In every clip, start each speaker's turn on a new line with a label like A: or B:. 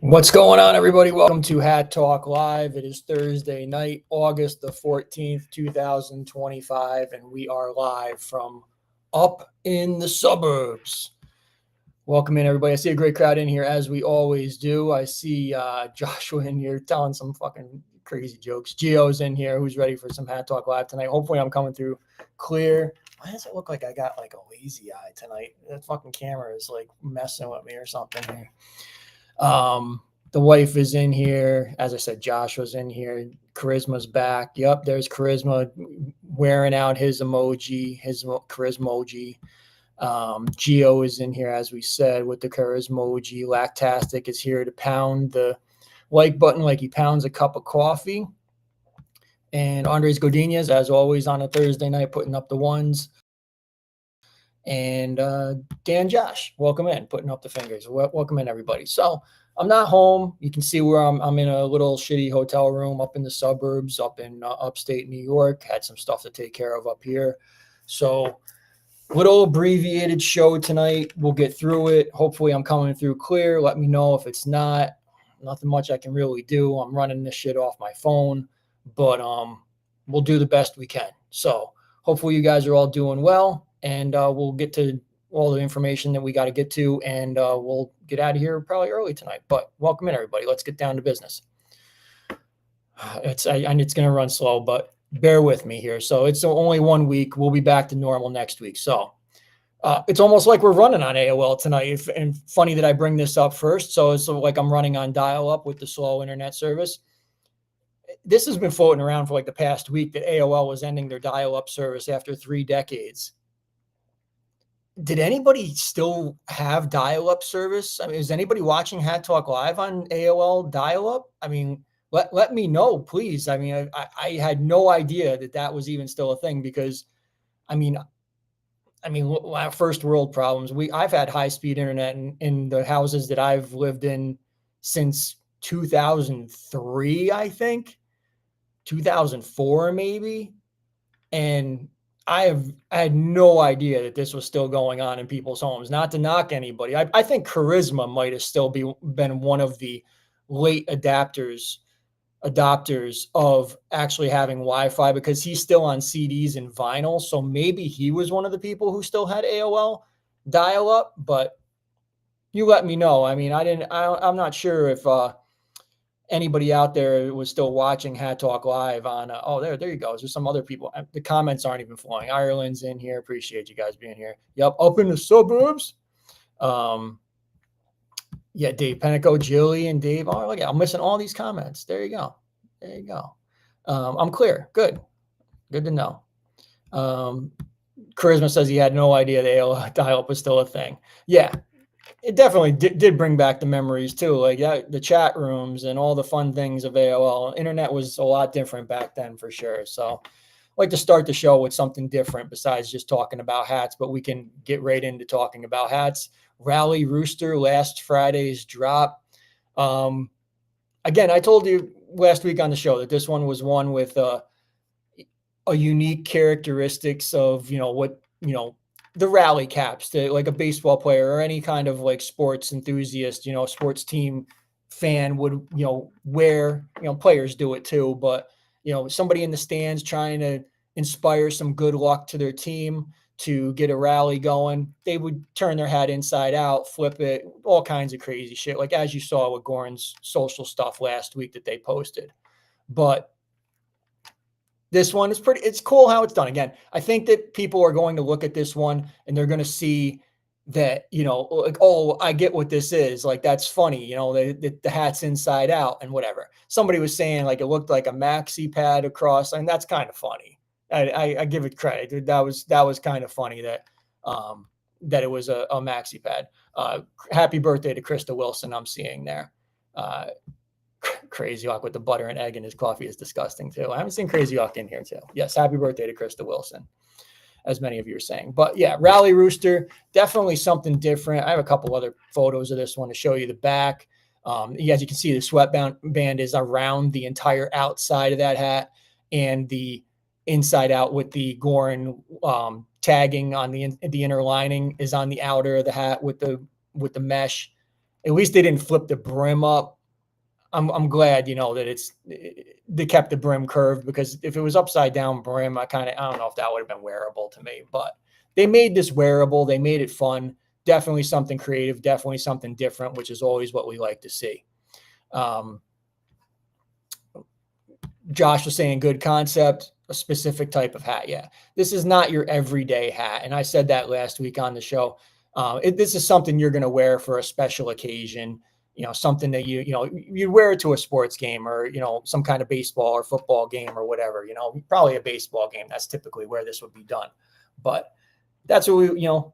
A: What's going on, everybody? Welcome to Hat Talk Live. It is Thursday night, August the 14th, 2025, and we are live from up in the suburbs. Welcome in, everybody. I see a great crowd in here, as we always do. I see Joshua in here telling some fucking crazy jokes. Gio's in here, who's ready for some Hat Talk Live tonight. Hopefully, I'm coming through clear. Why does it look like I got like a lazy eye tonight? That fucking camera is like messing with me or something here. The wife is in here. As I said, Joshua's in here. Charisma's back. Yep, there's Charisma wearing out his emoji, his Charismoji. Gio is in here, as we said, with the Charismoji. Lactastic is here to pound the like button like he pounds a cup of coffee. And Andres Godinez, as always, on a Thursday night, putting up the ones. And Dan Josh, welcome in, putting up the fingers. Welcome in, everybody. So I'm not home. You can see where I'm in a little shitty hotel room up in the suburbs, up in upstate New York. Had some stuff to take care of up here. So little abbreviated show tonight. We'll get through it. Hopefully I'm coming through clear. Let me know if it's not. Nothing much I can really do. I'm running this shit off my phone, but we'll do the best we can. So hopefully you guys are all doing well. And we'll get to all the information that we got to get to, and we'll get out of here probably early tonight. But welcome in, everybody. Let's get down to business. It's going to run slow, but bear with me here. So it's only 1 week. We'll be back to normal next week. So it's almost like we're running on AOL tonight. And funny that I bring this up first. So it's like I'm running on dial-up with the slow internet service. This has been floating around for like the past week that AOL was ending their dial-up service after 3 decades. Did anybody still have dial-up service? I mean, is anybody watching Hat Talk Live on AOL dial-up? I mean, let me know, please. I mean, I had no idea that was even still a thing because, I mean, first world problems. I've had high-speed internet in the houses that I've lived in since 2003, I think, 2004 maybe, and I had no idea that this was still going on in people's homes. Not to knock anybody. I think Charisma might have still been one of the late adopters of actually having Wi-Fi because he's still on CDs and vinyl. So maybe he was one of the people who still had AOL dial-up, but you let me know. I mean, I'm not sure if anybody out there was still watching Hat Talk Live on, there you go. There's some other people. The comments aren't even flowing. Ireland's in here. Appreciate you guys being here. Yep. Up in the suburbs. Yeah, Dave Penico, Jilly, and Dave. Oh, look, I'm missing all these comments. There you go. I'm clear. Good to know. Charisma says he had no idea the AOL dial-up was still a thing. Yeah. It definitely did bring back the memories too, like the chat rooms and all the fun things of AOL. Internet was a lot different back then for sure. So I'd like to start the show with something different besides just talking about hats, but we can get right into talking about hats. Rally Rooster, last Friday's drop. Again, I told you last week on the show that this one was one with a unique characteristics of, the rally caps, like a baseball player or any kind of like sports enthusiast, sports team fan would, wear, players do it too, but, somebody in the stands trying to inspire some good luck to their team to get a rally going, they would turn their hat inside out, flip it, all kinds of crazy shit. Like as you saw with Goorin's social stuff last week that they posted. But this one is it's cool how it's done. Again, I think that people are going to look at this one and they're going to see that, like, oh, I get what this is. Like, that's funny, the hat's inside out and whatever. Somebody was saying like, it looked like a maxi pad across, and that's kind of funny. I give it credit. That was kind of funny that it was a maxi pad. Happy birthday to Krista Wilson. I'm seeing there. Crazy Hawk with the butter and egg in his coffee is disgusting too. I haven't seen Crazy Hawk in here too. Yes, happy birthday to Krista Wilson, as many of you are saying. But yeah, Rally Rooster, definitely something different. I have a couple other photos of this one to show you the back. As you can see, the sweatband is around the entire outside of that hat, and the inside out with the Goorin tagging on the inner lining is on the outer of the hat with the mesh. At least they didn't flip the brim up. I'm glad, you know, that they kept the brim curved, because if it was upside down brim, I don't know if that would have been wearable to me, but they made this wearable. They made it fun. Definitely something creative, definitely something different, which is always what we like to see. Josh was saying good concept, a specific type of hat. Yeah, this is not your everyday hat. And I said that last week on the show. This is something you're going to wear for a special occasion, you know, something that you'd wear it to a sports game, or, you know, some kind of baseball or football game or whatever, you know, probably a baseball game. That's typically where this would be done. But that's what we, you know,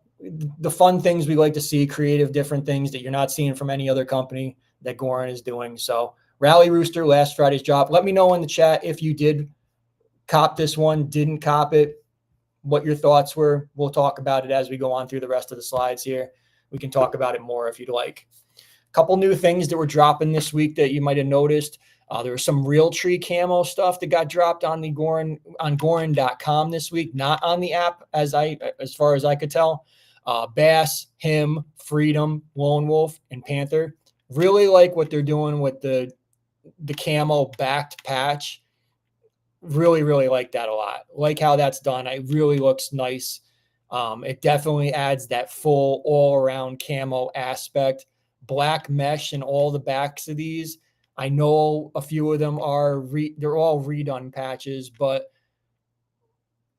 A: the fun things we like to see, creative, different things that you're not seeing from any other company that Goorin is doing. So Rally Rooster, last Friday's drop. Let me know in the chat if you did cop this one, didn't cop it, what your thoughts were. We'll talk about it as we go on through the rest of the slides here. We can talk about it more if you'd like. A couple new things that were dropping this week that you might have noticed. There was some Realtree camo stuff that got dropped on the Goorin.com this week, not on the app as far as I could tell. Bass, him, Freedom, Lone Wolf, and Panther. Really like what they're doing with the camo backed patch. Really, really like that a lot. Like how that's done. It really looks nice. It definitely adds that full all-around camo aspect. Black mesh in all the backs of these. I know a few of them they're all redone patches, but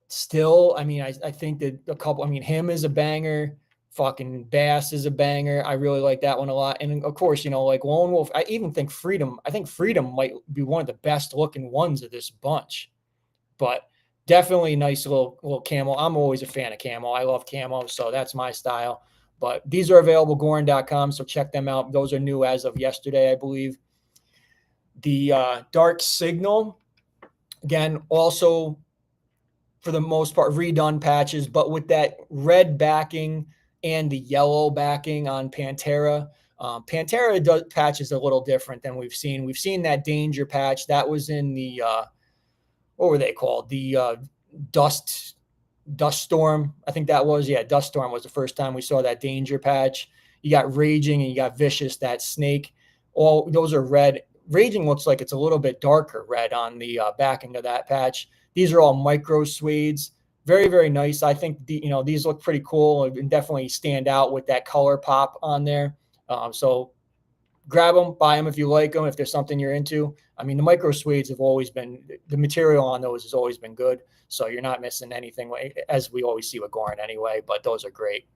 A: still, I mean, I think that a couple, I mean, him is a banger. Fucking Bass is a banger. I really like that one a lot. And of course, you know, like Lone Wolf, I even think Freedom might be one of the best looking ones of this bunch. But definitely nice little camo. I'm always a fan of camo. I love camo, so that's my style. But these are available, Goorin.com, so check them out. Those are new as of yesterday, I believe. The Dark Signal, again, also for the most part redone patches, but with that red backing and the yellow backing on Pantera. Pantera patches a little different than we've seen. We've seen that Danger patch. That was in the, what were they called? The Dust Storm. I think that was, Dust Storm was the first time we saw that Danger patch. You got Raging and you got Vicious, that snake. All those are red. Raging looks like it's a little bit darker red on the backing of that patch. These are all micro suedes. Very, very nice. I think these look pretty cool and definitely stand out with that color pop on there. So grab them, buy them if you like them, if there's something you're into. I mean, the micro suedes have always been, the material on those has always been good. So you're not missing anything, as we always see with Goorin anyway, but those are great.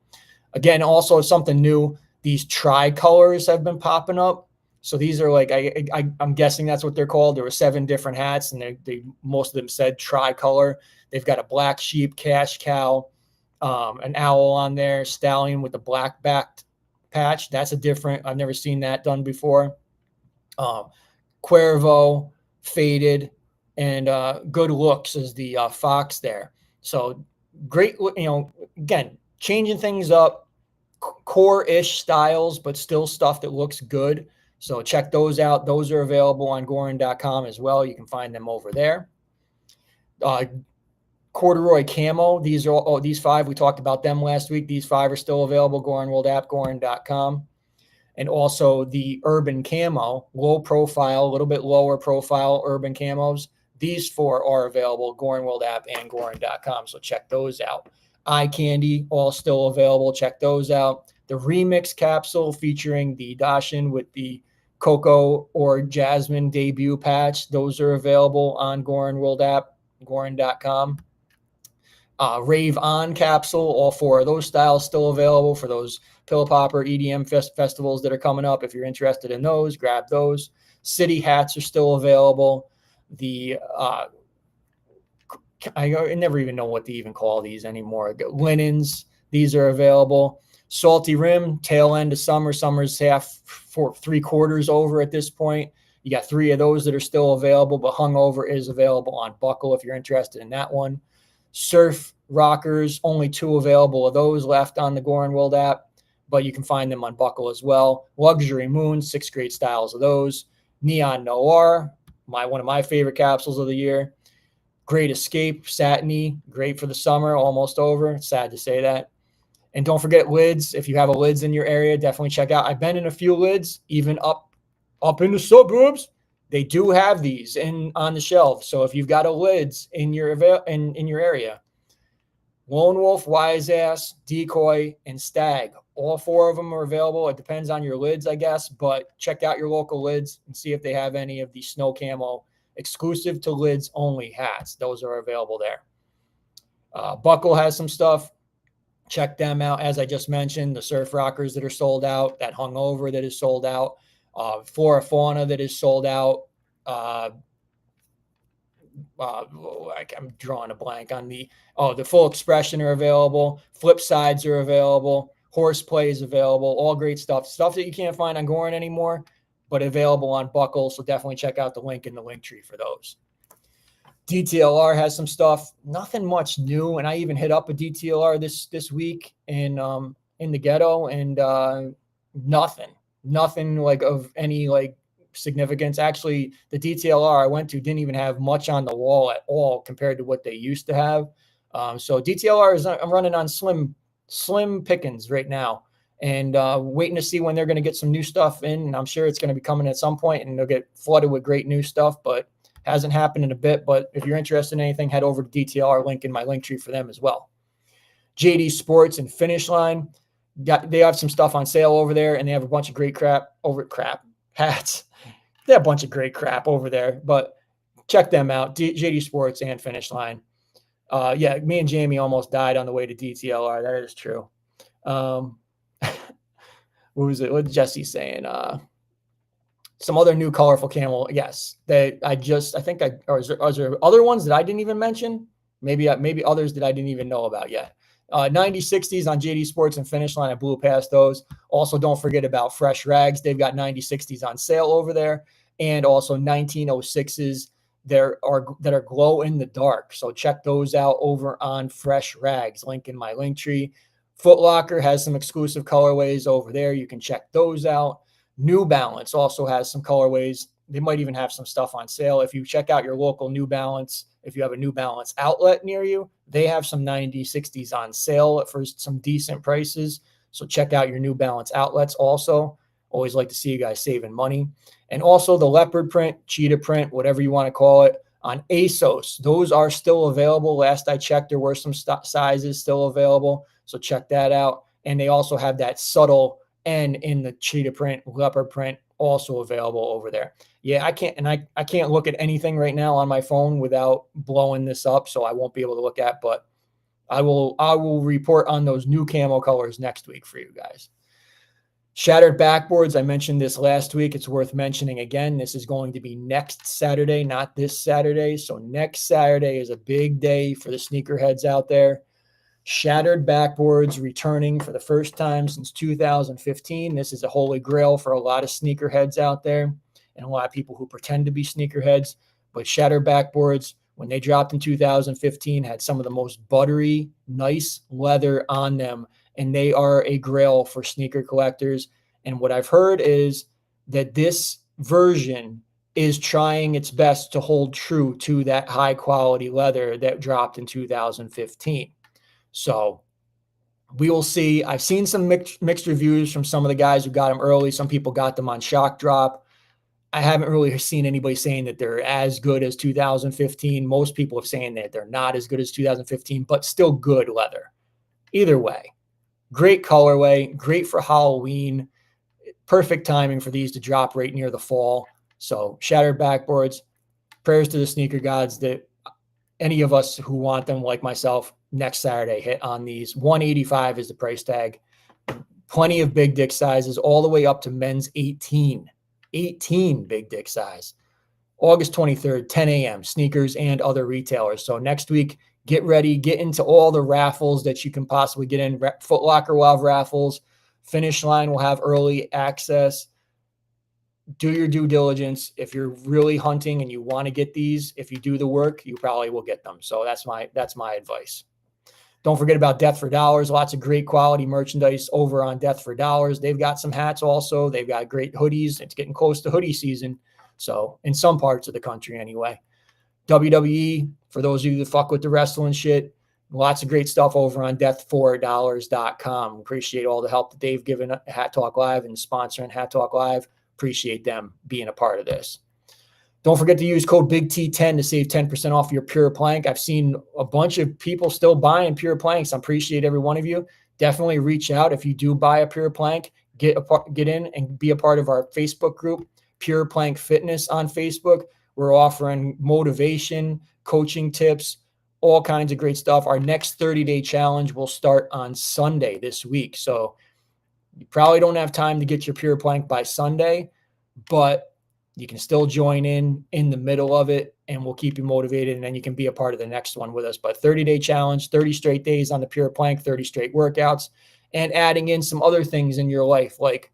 A: Again, also something new, these tricolors have been popping up. So these are like, I'm guessing that's what they're called. There were 7 different hats, and most of them said tricolor. They've got a black sheep, cash cow, an owl on there, stallion with the black backed patch. That's a different. I've never seen that done before. Cuervo, faded, and good looks is the fox there. So great. Again, changing things up, core-ish styles, but still stuff that looks good. So check those out. Those are available on Goorin.com as well. You can find them over there. Corduroy camo. These are these 5. We talked about them last week. These 5 are still available. Goorin World app, Goorin.com. And also the urban camo, low profile, a little bit lower profile urban camos. These 4 are available, Goorin World app and Goorin.com. So check those out. Eye candy, all still available. Check those out. The remix capsule featuring the Dashin with the Cocoa or Jasmine debut patch. Those are available on Goorin World app, Goorin.com. Rave On capsule, all 4 of those styles still available for those Pill Popper EDM festivals that are coming up. If you're interested in those, grab those. City hats are still available. The I never even know what to even call these anymore. Linens, these are available. Salty Rim, tail end of summer. Summer's half, 3/4 over at this point. You got 3 of those that are still available, but Hungover is available on Buckle if you're interested in that one. Surf rockers, only 2 available of those left on the Goorin World app, but you can find them on Buckle as well. Luxury Moon, 6 great styles of those. Neon Noir, one of my favorite capsules of the year. Great Escape, satiny, great for the summer, almost over. Sad to say that. And don't forget lids. If you have a lids in your area, definitely check out. I've been in a few lids, even up up in the suburbs, they do have these on the shelf. So if you've got a lids in your in your area, Lone Wolf, Wise Ass, Decoy, and Stag. All 4 of them are available. It depends on your lids, I guess, but check out your local lids and see if they have any of the snow camo exclusive to lids only hats. Those are available there. Buckle has some stuff. Check them out. As I just mentioned, the Surf Rockers that are sold out, that Hungover that is sold out, Flora Fauna that is sold out. I'm drawing a blank on the Full Expression are available. Flip Sides are available. Horseplay is available. All great stuff. Stuff that you can't find on Goorin anymore, but available on Buckle. So definitely check out the link in the link tree for those. DTLR has some stuff. Nothing much new, and I even hit up a DTLR this week in the ghetto, and nothing like of any like significance. Actually, the DTLR I went to didn't even have much on the wall at all compared to what they used to have. So DTLR I'm running on slim pickings right now, and waiting to see when they're going to get some new stuff in. And I'm sure it's going to be coming at some point, and they'll get flooded with great new stuff, but hasn't happened in a bit. But if you're interested in anything, head over to DTLR, link in my link tree for them as well. JD Sports and Finish Line, they have some stuff on sale over there, and they have a bunch of great crap hats. They have a bunch of great crap over there, but check them out. JD Sports and Finish Line. Yeah, me and Jamie almost died on the way to DTLR. That is true. What was it? What was Jesse saying? Some other new colorful camel. Yes, are there other ones that I didn't even mention? Maybe others that I didn't even know about yet. 9060s on JD Sports and Finish Line. I blew past those. Also, don't forget about Fresh Rags. They've got 9060s on sale over there, and also 1906s that are glow in the dark. So check those out over on Fresh Rags. Link in my link tree. Foot Locker has some exclusive colorways over there. You can check those out. New Balance also has some colorways. They might even have some stuff on sale. If you check out your local New Balance, if you have a New Balance outlet near you, they have some 9060s on sale for some decent prices. So check out your New Balance outlets also. Always like to see you guys saving money. And also the leopard print, cheetah print, whatever you want to call it, on ASOS. Those are still available. Last I checked, there were some sizes still available. So check that out. And they also have that subtle N in the cheetah print, leopard print, also available over there. Yeah, I can't look at anything right now on my phone without blowing this up, so I won't be able to look at, but I will report on those new camo colors next week for you guys. Shattered backboards, I mentioned this last week. It's worth mentioning again. This is going to be next Saturday, not this Saturday. So next Saturday is a big day for the sneakerheads out there. Shattered backboards returning for the first time since 2015. This is a holy grail for a lot of sneakerheads out there and a lot of people who pretend to be sneakerheads. But shattered backboards, when they dropped in 2015, had some of the most buttery, nice leather on them. And they are a grail for sneaker collectors. And what I've heard is that this version is trying its best to hold true to that high quality leather that dropped in 2015. So we will see. I've seen some mixed reviews from some of the guys who got them early. Some people got them on shock drop. I haven't really seen anybody saying that they're as good as 2015. Most people are saying that they're not as good as 2015, but still good leather. Either way, great colorway, great for Halloween. Perfect timing for these to drop right near the fall. So shattered backboards, prayers to the sneaker gods that any of us who want them, like myself, next Saturday hit on these. $185 is the price tag. Plenty of big dick sizes, all the way up to men's 18 big dick size. August 23rd, 10 a.m., sneakers and other retailers. So next week, get ready, get into all the raffles that you can possibly get in. Foot Locker will have raffles. Finish Line will have early access. Do your due diligence. If you're really hunting and you want to get these, if you do the work, you probably will get them. So that's my advice. Don't forget about Death for Dollars. Lots of great quality merchandise over on Death for Dollars. They've got some hats also. They've got great hoodies. It's getting close to hoodie season. So in some parts of the country anyway. WWE, for those of you that fuck with the wrestling shit, lots of great stuff over on death4dollars.com. Appreciate all the help that they've given Hat Talk Live and sponsoring Hat Talk Live. appreciate them being a part of this. Don't forget to use code BIGT10 to save 10% off your Pure Plank. I've seen a bunch of people still buying Pure Planks. I appreciate every one of you. Definitely reach out if you do buy a Pure Plank. Get in and be a part of our Facebook group, Pure Plank Fitness on Facebook. We're offering motivation, coaching tips, all kinds of great stuff. Our next 30-day challenge will start on Sunday this week. So you probably don't have time to get your Pure Plank by Sunday, but you can still join in the middle of it, and we'll keep you motivated, and then you can be a part of the next one with us. But 30-day challenge, 30 straight days on the Pure Plank, 30 straight workouts, and adding in some other things in your life, like,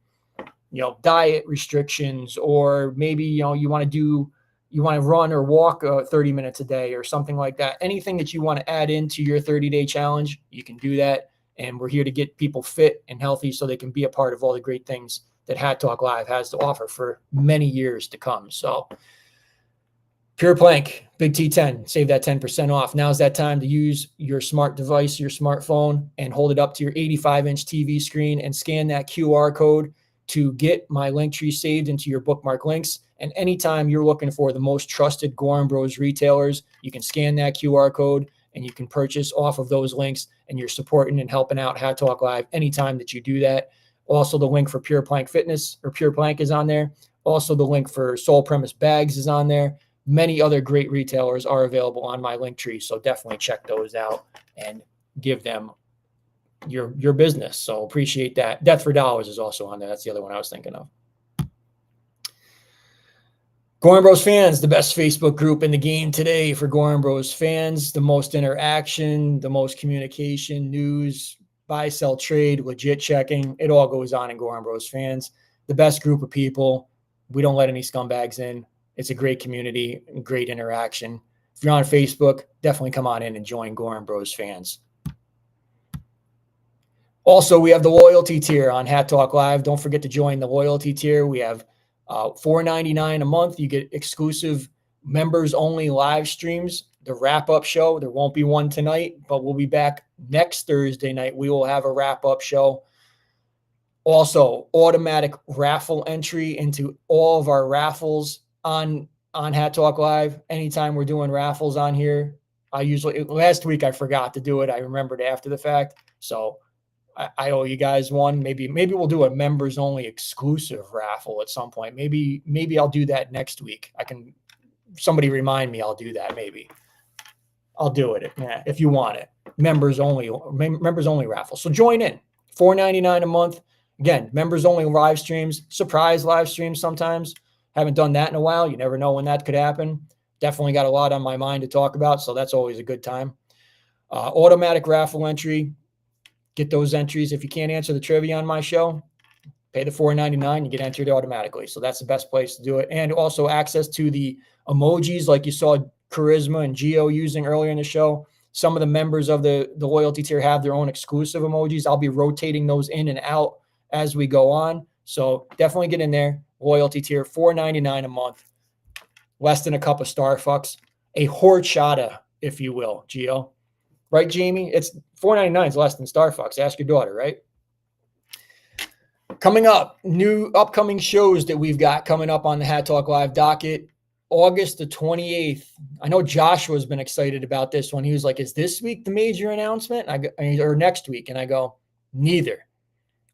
A: diet restrictions, or maybe, you want to run or walk 30 minutes a day or something like that. Anything that you want to add into your 30-day challenge, you can do that. And we're here to get people fit and healthy so they can be a part of all the great things that Hat Talk Live has to offer for many years to come. So Pure Plank, Big T10, save that 10% off. Now's that time to use your smart device, your smartphone, and hold it up to your 85-inch TV screen and scan that QR code to get my link tree saved into your bookmark links. And anytime you're looking for the most trusted Goorin Bros retailers, you can scan that QR code and you can purchase off of those links, and you're supporting and helping out Hat Talk Live anytime that you do that. Also, the link for Pure Plank Fitness or Pure Plank is on there. Also, the link for Soul Premise Bags is on there. Many other great retailers are available on my link tree, so definitely check those out and give them your business. So appreciate that. Death for Dollars is also on there. That's the other one I was thinking of. Goorin Bros fans, the best Facebook group in the game today for Goorin Bros fans. The most interaction, the most communication, news, buy, sell, trade, legit checking. It all goes on in Goorin Bros fans. The best group of people. We don't let any scumbags in. It's a great community, great interaction. If you're on Facebook, definitely come on in and join Goorin Bros fans. Also, we have the loyalty tier on Hat Talk Live. Don't forget to join the loyalty tier. We have $4.99 a month. You get exclusive members-only live streams. The wrap-up show, there won't be one tonight, but we'll be back next Thursday night. We will have a wrap-up show. Also, automatic raffle entry into all of our raffles on Hat Talk Live. Anytime we're doing raffles on here, last week I forgot to do it. I remembered after the fact. So I owe you guys one. Maybe we'll do a members only exclusive raffle at some point. Maybe I'll do that next week. Somebody remind me, I'll do that. Maybe I'll do it if you want it. Members only raffle. So join in. $4.99 a month. Again, members only live streams, surprise live streams sometimes. Haven't done that in a while. You never know when that could happen. Definitely got a lot on my mind to talk about, so that's always a good time. Automatic raffle entry. Get those entries. If you can't answer the trivia on my show, pay the $4.99. You get entered automatically. So that's the best place to do it. And also access to the emojis like you saw Charisma and Geo using earlier in the show. Some of the members of the loyalty tier have their own exclusive emojis. I'll be rotating those in and out as we go on. So definitely get in there. Loyalty tier, $4.99 a month. Less than a cup of Starbucks. A horchata, if you will, Geo. Right, Jamie? It's $4.99 is less than Starbucks. Ask your daughter, right? Coming up, new upcoming shows that we've got coming up on the Hat Talk Live docket. August the 28th. I know Joshua's been excited about this one. He was like, is this week the major announcement? Or next week? And I go, neither.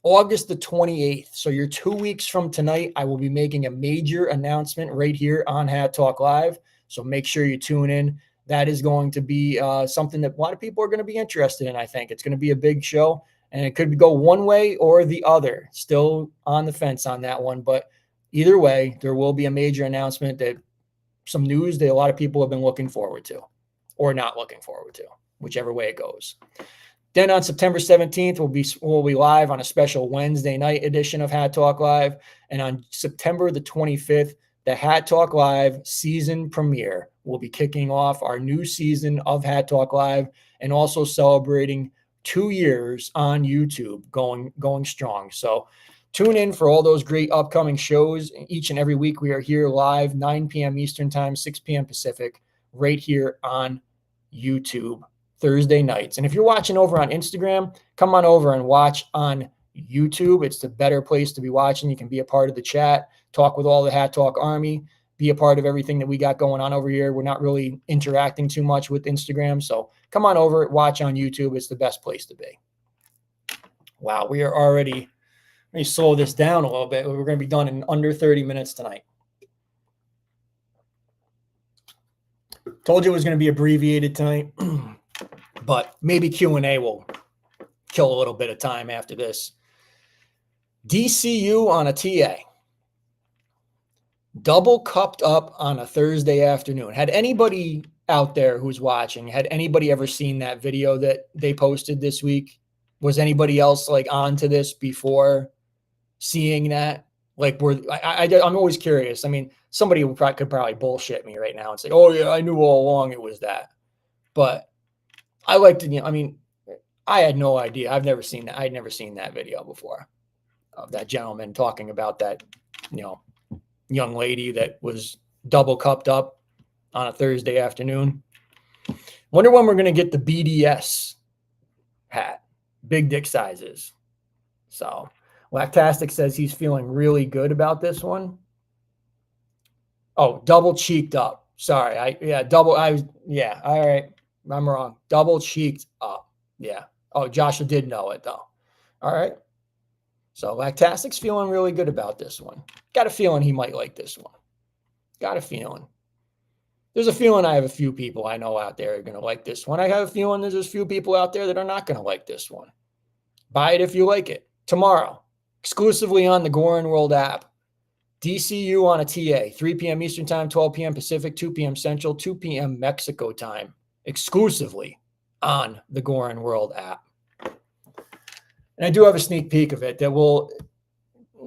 A: August the 28th. So you're 2 weeks from tonight. I will be making a major announcement right here on Hat Talk Live. So make sure you tune in. That is going to be something that a lot of people are going to be interested in, I think. It's going to be a big show, and it could go one way or the other. Still on the fence on that one. But either way, there will be a major announcement, that some news that a lot of people have been looking forward to or not looking forward to, whichever way it goes. Then on September 17th, we'll be live on a special Wednesday night edition of Hat Talk Live. And on September the 25th, the Hat Talk Live season premiere will be kicking off our new season of Hat Talk Live, and also celebrating 2 years on YouTube, going strong. So tune in for all those great upcoming shows. Each and every week we are here live, 9 p.m. Eastern Time, 6 p.m. Pacific, right here on YouTube Thursday nights. And if you're watching over on Instagram, come on over and watch on YouTube. It's the better place to be watching. You can be a part of the chat, talk with all the Hat Talk Army, be a part of everything that we got going on over here. We're not really interacting too much with Instagram. So come on over, watch on YouTube. It's the best place to be. Wow, we are already, let me slow this down a little bit. We're going to be done in under 30 minutes tonight. Told you it was going to be abbreviated tonight, but maybe Q&A will kill a little bit of time after this. DCU on a TA. Double cupped up on a Thursday afternoon. Had anybody out there who's watching, had anybody ever seen that video that they posted this week? Was anybody else like onto this before seeing that? Like, I'm always curious. I mean, somebody could probably bullshit me right now and say, "Oh yeah, I knew all along it was that." But I like to, I mean, I had no idea. I'd never seen that video before of that gentleman talking about that, young lady that was double cupped up on a Thursday afternoon. Wonder when we're going to get the BDS hat, big dick sizes. So Lactastic says he's feeling really good about this one. Oh, double cheeked up. Sorry. All right. I'm wrong. Double cheeked up. Yeah. Oh, Joshua did know it though. All right. So Lactastic's feeling really good about this one. Got a feeling he might like this one. Got a feeling. There's a feeling I have a few people I know out there are going to like this one. I have a feeling there's a few people out there that are not going to like this one. Buy it if you like it. Tomorrow, exclusively on the Goorin World app. DCU on a TA, 3 p.m. Eastern Time, 12 p.m. Pacific, 2 p.m. Central, 2 p.m. Mexico time, exclusively on the Goorin World app. And I do have a sneak peek of it that will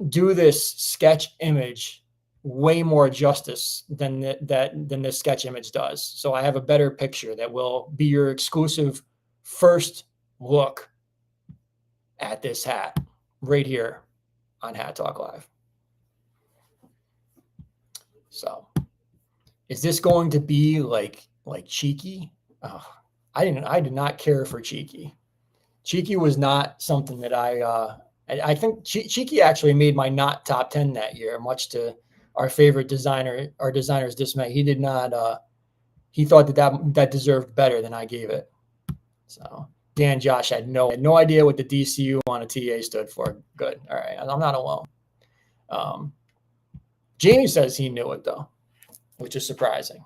A: do this sketch image way more justice than this sketch image does. So I have a better picture that will be your exclusive first look at this hat right here on Hat Talk Live. So is this going to be like Cheeky? Oh, I did not care for Cheeky. Cheeky was not something that I think Cheeky actually made my not top 10 that year, much to our favorite designer, our designer's dismay. He did not, he thought that deserved better than I gave it. So Dan Josh had no idea what the DCU on a TA stood for. Good. All right. I'm not alone. Jamie says he knew it though, which is surprising.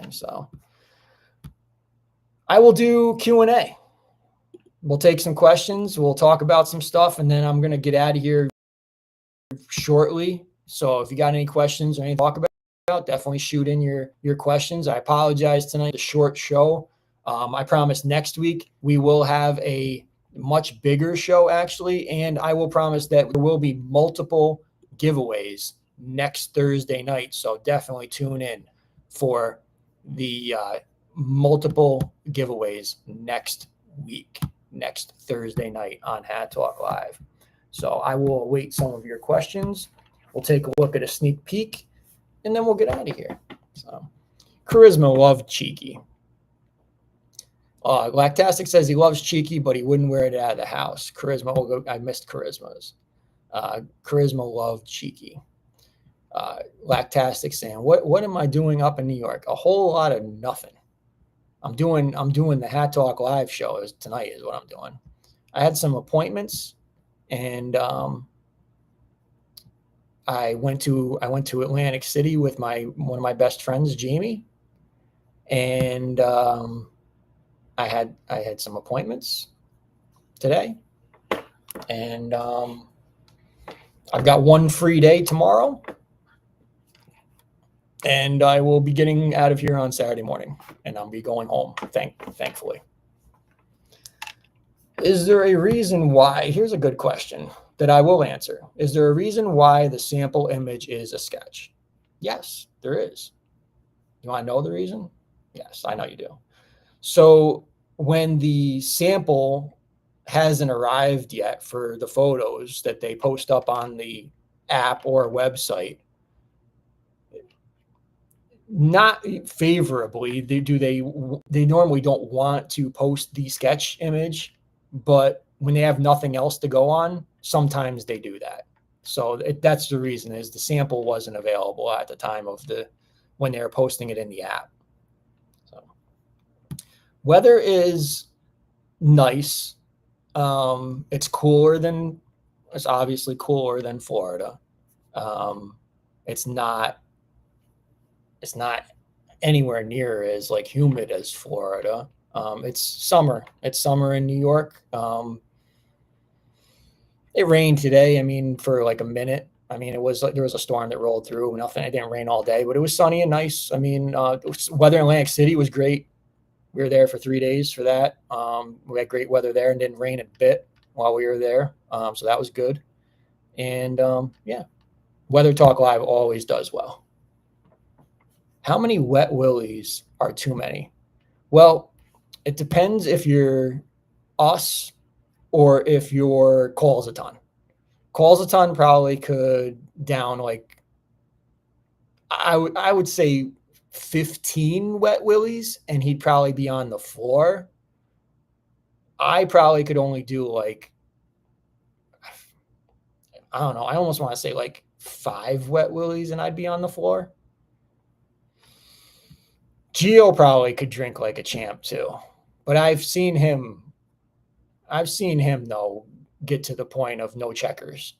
A: So I will do Q&A. We'll take some questions. We'll talk about some stuff, and then I'm going to get out of here shortly. So if you got any questions or anything to talk about, definitely shoot in your questions. I apologize tonight, the short show. I promise next week we will have a much bigger show actually, and I will promise that there will be multiple giveaways next Thursday night. So definitely tune in for the multiple giveaways next week, next Thursday night on Hat Talk Live. So I will await some of your questions. We'll take a look at a sneak peek, and then we'll get out of here. So Charisma loved Cheeky. Lactastic says he loves Cheeky, but he wouldn't wear it out of the house. Charisma, I missed Charisma's. Charisma loved Cheeky. Lactastic saying, what am I doing up in New York? A whole lot of nothing. I'm doing the Hat Talk Live show tonight is what I'm doing. I had some appointments, and I went to Atlantic City with one of my best friends, Jamie, and I had some appointments today, and I've got one free day tomorrow, and I will be getting out of here on Saturday morning, and I'll be going home, thankfully. Is there a reason why? Here's a good question that I will answer. Is there a reason why the sample image is a sketch? Yes, there is. You want to know the reason? Yes, I know you do. So when the sample hasn't arrived yet for the photos that they post up on the app or website, not favorably, they normally don't want to post the sketch image, but when they have nothing else to go on, sometimes they do that. So that's the reason, is the sample wasn't available at the time of when they were posting it in the app. So weather is nice. It's obviously cooler than Florida. It's not anywhere near as like humid as Florida. It's summer. It's summer in New York. It rained today. I mean, for like a minute. I mean, it was like there was a storm that rolled through. Nothing. It didn't rain all day, but it was sunny and nice. I mean, weather in Atlantic City was great. We were there for 3 days for that. We had great weather there and didn't rain a bit while we were there. So that was good. And yeah, Weather Talk Live always does well. How many wet willies are too many? Well, it depends if you're us or if you're Calls a Ton. Calls a Ton probably could down like, I would say 15 wet willies, and he'd probably be on the floor. I probably could only do like, I don't know. I almost want to say like 5 wet willies and I'd be on the floor. Gio probably could drink like a champ too, but I've seen him though get to the point of no checkers.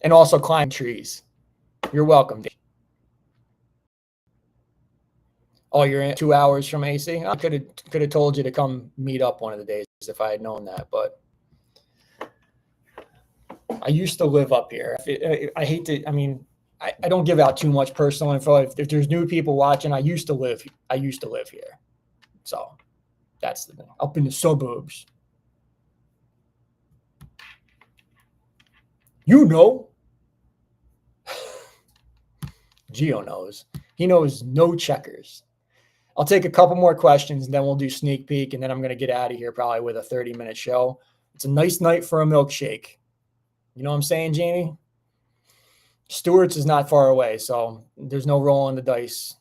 A: And also climb trees. You're welcome. Oh, you're in 2 hours from AC? I could have told you to come meet up one of the days if I had known that, but I used to live up here. I hate to, I mean, I don't give out too much personal info. If there's new people watching, I used to live here. So that's the thing. Up in the suburbs. You know. Gio knows. He knows no checkers. I'll take a couple more questions and then we'll do sneak peek, and then I'm going to get out of here probably with a 30-minute show. It's a nice night for a milkshake. You know what I'm saying, Jamie? Stewart's is not far away, so there's no rolling the dice.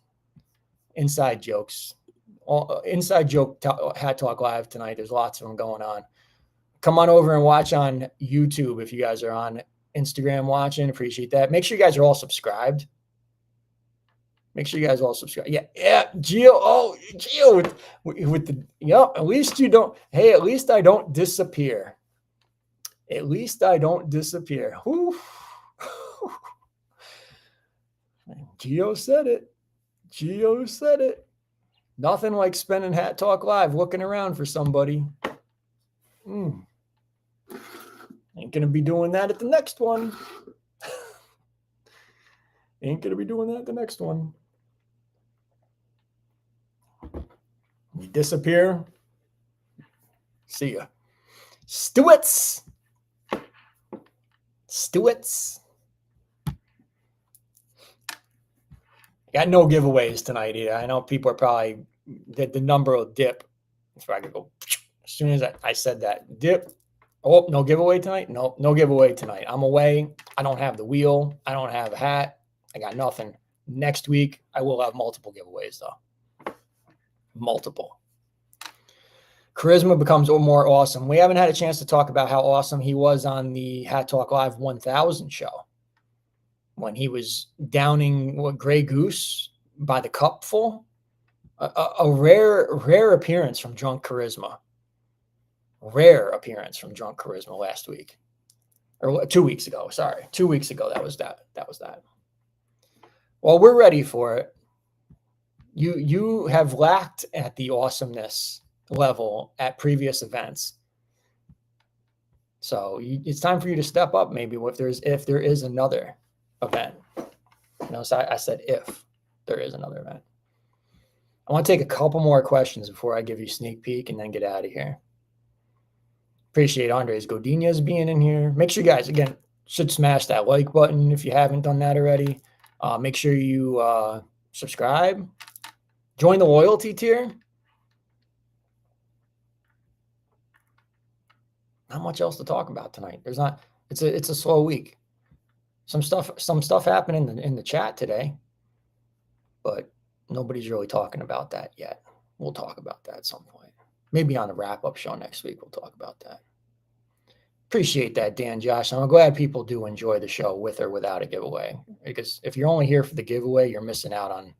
A: Inside jokes. Inside joke Hat Talk Live tonight. There's lots of them going on. Come on over and watch on YouTube if you guys are on Instagram watching. Appreciate that. Make sure you guys are all subscribed. Yeah, Gio. Oh, Gio with the, at least you don't. Hey, at least I don't disappear. Whew. Gio said it. Nothing like spending Hat Talk Live looking around for somebody. Ain't gonna be doing that at the next one. You disappear. See ya. Stewart's. Got no giveaways tonight either. I know people are probably, the number will dip. So I could go, as soon as I said that, dip. Oh, no giveaway tonight? No giveaway tonight. I'm away. I don't have the wheel. I don't have a hat. I got nothing. Next week, I will have multiple giveaways, though. Multiple. Charisma becomes more awesome. We haven't had a chance to talk about how awesome he was on the Hat Talk Live 1000 show when he was downing Grey Goose by the cupful. A rare appearance from Drunk Charisma. Last week. Or 2 weeks ago. Sorry. 2 weeks ago. That was that. Well, we're ready for it. You have lacked at the awesomeness level at previous events. So it's time for you to step up maybe if there is another event. So I said if there is another event. I want to take a couple more questions before I give you a sneak peek and then get out of here. Appreciate Andres Godinez being in here. Make sure you guys, again, should smash that like button if you haven't done that already. Make sure you subscribe. Join the loyalty tier. Not much else to talk about tonight. There's not. It's a slow week. Some stuff happened in the chat today, but Nobody's really talking about that yet. We'll talk about that at some point. Maybe on the wrap-up show next week, we'll talk about that. Appreciate that, Dan, Josh. I'm glad people do enjoy the show with or without a giveaway, because if you're only here for the giveaway, you're missing out on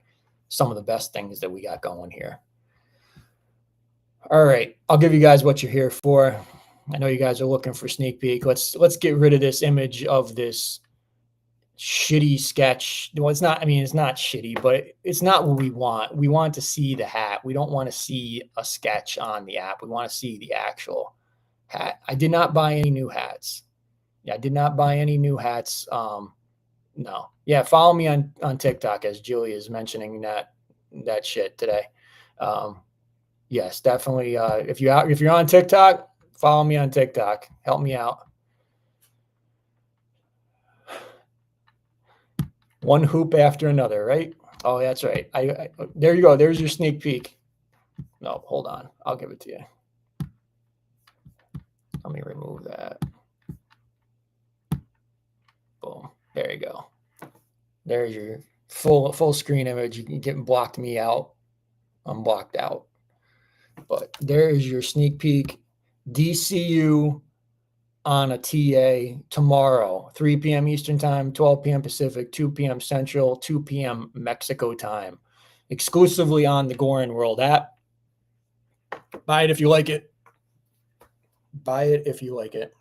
A: some of the best things that we got going here. All right, I'll give you guys what you're here for. I know you guys are looking for sneak peek. Let's get rid of this image of this shitty sketch. Well, it's not, I mean, it's not shitty, but it's not what we want. We want to see the hat. We don't want to see a sketch on the app. We want to see the actual hat. I did not buy any new hats. Yeah, I did not buy any new hats. No. Yeah, follow me on TikTok, as Julie is mentioning that shit today. Yes, definitely. If you're on TikTok, follow me on TikTok. Help me out. One hoop after another, right? Oh, that's right. I there you go. There's your sneak peek. No, hold on. I'll give it to you. Let me remove that. Boom. There you go. There's your full screen image. You can get blocked me out. I'm blocked out. But there is your sneak peek. DCU on a TA tomorrow, 3 p.m. Eastern time, 12 p.m. Pacific, 2 p.m. Central, 2 p.m. Mexico time, exclusively on the Goorin World app. Buy it if you like it. Buy it if you like it.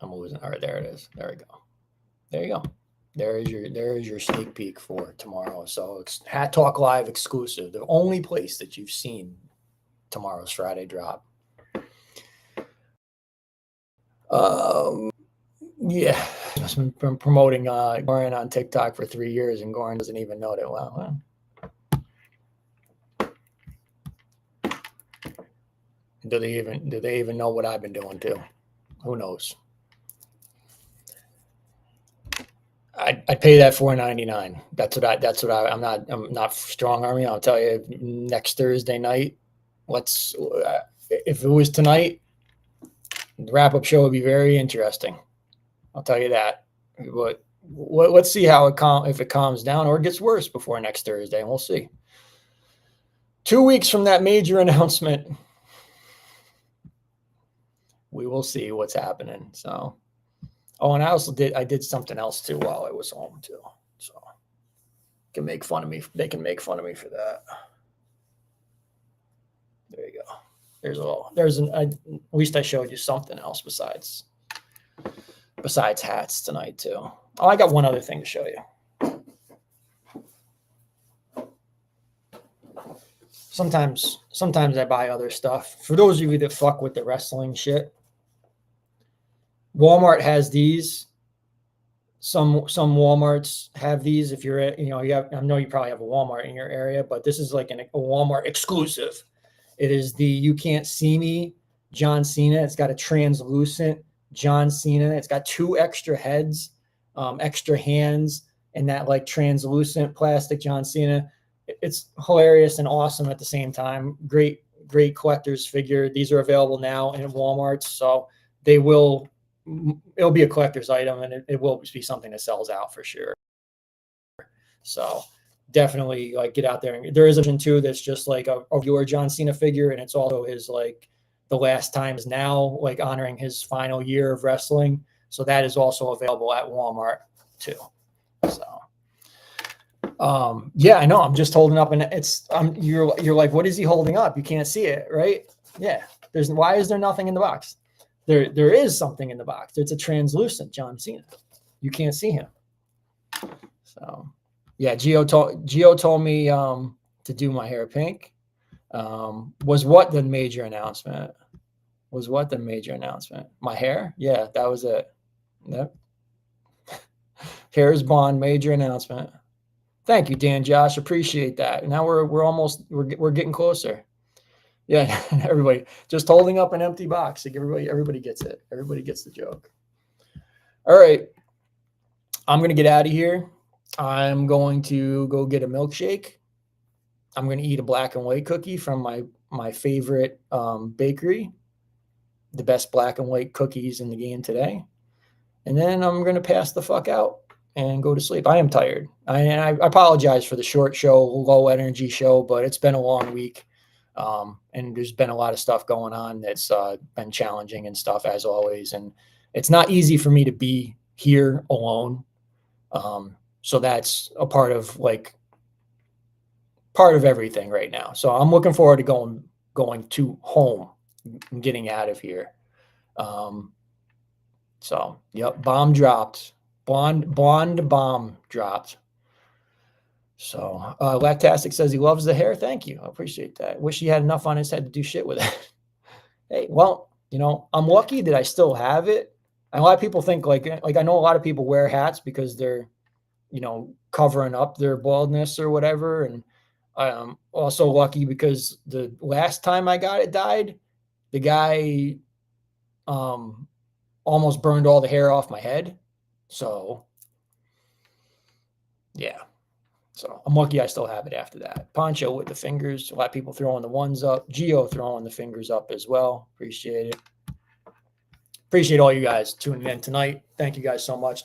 A: I'm losing. All right, there it is. There we go. There you go. There is your sneak peek for tomorrow. So it's Hat Talk Live exclusive, the only place that you've seen tomorrow's Friday drop. Yeah, I've been promoting Goorin on TikTok for 3 years, and Goorin doesn't even know that. Well, do they even know what I've been doing too? Who knows? I'd pay that $4.99. I'm not strong army. I'll tell you next Thursday night. If it was tonight, the wrap-up show would be very interesting. I'll tell you that. But let's see how if it calms down or it gets worse before next Thursday, and we'll see. 2 weeks from that major announcement, we will see what's happening. So, oh, and I did something else too while I was home too. So can make fun of me. They can make fun of me for that. There you go. At least I showed you something else besides hats tonight too. Oh, I got one other thing to show you. Sometimes I buy other stuff. For those of you that fuck with the wrestling shit, Walmart has these. Some Walmarts have these. If you're at, I know you probably have a Walmart in your area, but this is like a Walmart exclusive. It is the You Can't See Me John Cena. It's got a translucent John Cena. It's got 2 extra heads, extra hands, and that like translucent plastic John Cena. It's hilarious and awesome at the same time. Great collector's figure. These are available now in Walmart, so it'll be a collector's item, and it will be something that sells out for sure. So definitely get out there. There is a version too that's just like a your John Cena figure, and it's also his the last time is now, honoring his final year of wrestling. So that is also available at Walmart too. So yeah, I know. I'm just holding up, and you're like, what is he holding up? You can't see it, right? Yeah. Why is there nothing in the box? There is something in the box. It's a translucent John Cena. You can't see him. So yeah, Gio told me to do my hair pink. Was what the major announcement? My hair? Yeah, that was it. Yep. Hair is bond, major announcement. Thank you, Dan, Josh. Appreciate that. Now we're getting closer. Yeah, everybody just holding up an empty box. Everybody gets it. Everybody gets the joke. All right. I'm going to get out of here. I'm going to go get a milkshake. I'm going to eat a black and white cookie from my favorite bakery, the best black and white cookies in the game today. And then I'm going to pass the fuck out and go to sleep. I am tired. I apologize for the short show, low energy show, but it's been a long week. And there's been a lot of stuff going on that's been challenging and stuff, as always. And it's not easy for me to be here alone. So that's a part of everything right now. So I'm looking forward to going to home and getting out of here. So, yep, bomb dropped. Blonde bomb dropped. So, Lactastic says he loves the hair. Thank you. I appreciate that. Wish he had enough on his head to do shit with it. Hey, well, I'm lucky that I still have it. And a lot of people think like I know a lot of people wear hats because they're, covering up their baldness or whatever. And I'm also lucky because the last time I got it dyed, the guy almost burned all the hair off my head. So, yeah. So I'm lucky I still have it after that. Poncho with the fingers. A lot of people throwing the ones up. Geo throwing the fingers up as well. Appreciate it. Appreciate all you guys tuning in tonight. Thank you guys so much.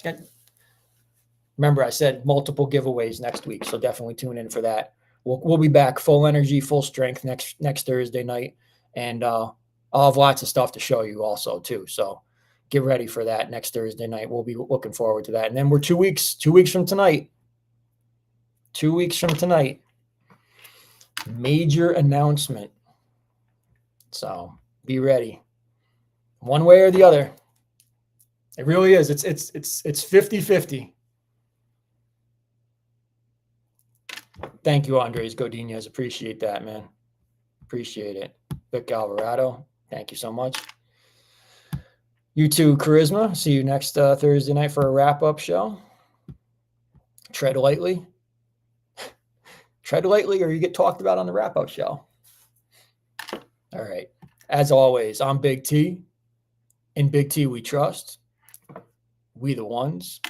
A: Remember, I said multiple giveaways next week, so definitely tune in for that. We'll be back full energy, full strength next Thursday night, and I'll have lots of stuff to show you also too. So get ready for that next Thursday night. We'll be looking forward to that. And then we're 2 weeks from tonight. 2 weeks from tonight. Major announcement. So be ready. One way or the other. It really is. It's 50-50. Thank you, Andres Godinez. Appreciate that, man. Appreciate it. Vic Alvarado. Thank you so much. You too, Charisma. See you next Thursday night for a wrap-up show. Tread lightly. Tread lightly or you get talked about on the wrap-up show. All right. As always, I'm Big T. In Big T we trust. We the ones.